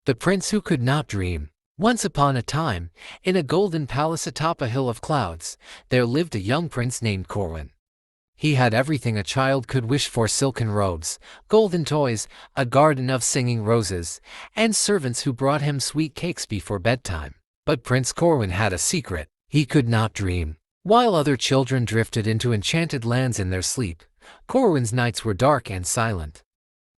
The Prince Who Could Not Dream. Once upon a time, in a golden palace atop a hill of clouds, there lived a young prince named Corwin. He had everything a child could wish for: silken robes, golden toys, a garden of singing roses, and servants who brought him sweet cakes before bedtime. But Prince Corwin had a secret: he could not dream. While other children drifted into enchanted lands in their sleep, Corwin's nights were dark and silent.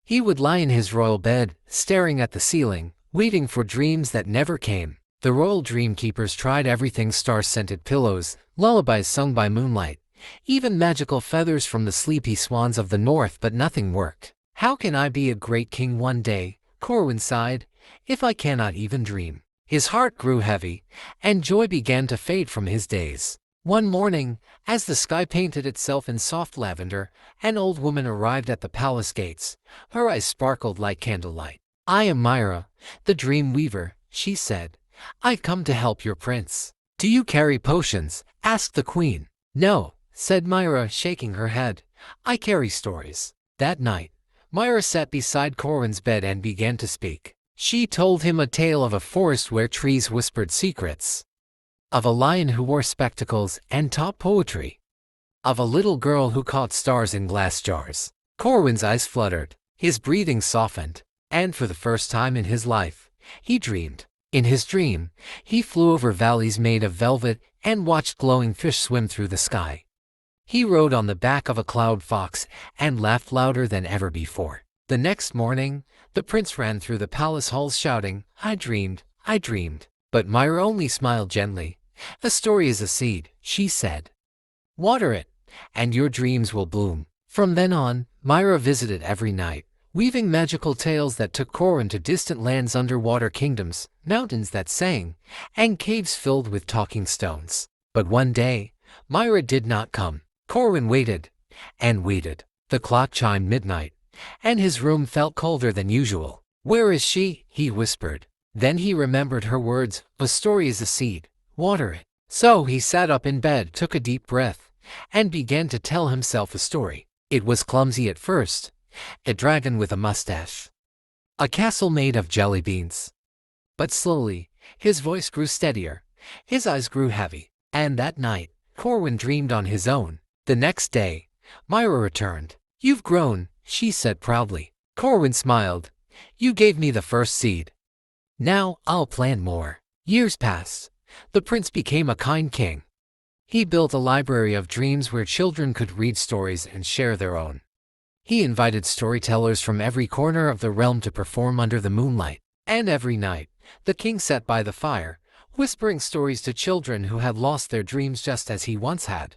He would lie in his royal bed, staring at the ceiling, waiting for dreams that never came. The royal dream keepers tried everything: star-scented pillows, lullabies sung by moonlight, even magical feathers from the sleepy swans of the north, but nothing worked. "How can I be a great king one day," Corwin sighed, "if I cannot even dream?" His heart grew heavy, and joy began to fade from his days. One morning, as the sky painted itself in soft lavender, an old woman arrived at the palace gates. Her eyes sparkled like candlelight. "I am Myra, the dream weaver," she said. "I've come to help your prince." "Do you carry potions?" asked the queen. "No," said Myra, shaking her head. "I carry stories." That night, Myra sat beside Corwin's bed and began to speak. She told him a tale of a forest where trees whispered secrets, of a lion who wore spectacles and taught poetry, of a little girl who caught stars in glass jars. Corwin's eyes fluttered, his breathing softened, and for the first time in his life, he dreamed. In his dream, he flew over valleys made of velvet and watched glowing fish swim through the sky. He rode on the back of a cloud fox and laughed louder than ever before. The next morning, the prince ran through the palace halls shouting, "I dreamed, I dreamed." But Myra only smiled gently. "A story is a seed," she said. "Water it, and your dreams will bloom." From then on, Myra visited every night, weaving magical tales that took Corwin to distant lands, underwater kingdoms, mountains that sang, and caves filled with talking stones. But one day, Myra did not come. Corwin waited and waited. The clock chimed midnight, and his room felt colder than usual. "Where is she?" he whispered. Then he remembered her words: "A story is a seed. Water it." So he sat up in bed, took a deep breath, and began to tell himself a story. It was clumsy at first: a dragon with a mustache, a castle made of jelly beans. But slowly, his voice grew steadier, his eyes grew heavy, and that night, Corwin dreamed on his own. The next day, Myra returned. "You've grown," she said proudly. Corwin smiled. "You gave me the first seed. Now I'll plant more." Years passed. The prince became a kind king. He built a library of dreams where children could read stories and share their own. He invited storytellers from every corner of the realm to perform under the moonlight. And every night, the king sat by the fire, whispering stories to children who had lost their dreams just as he once had.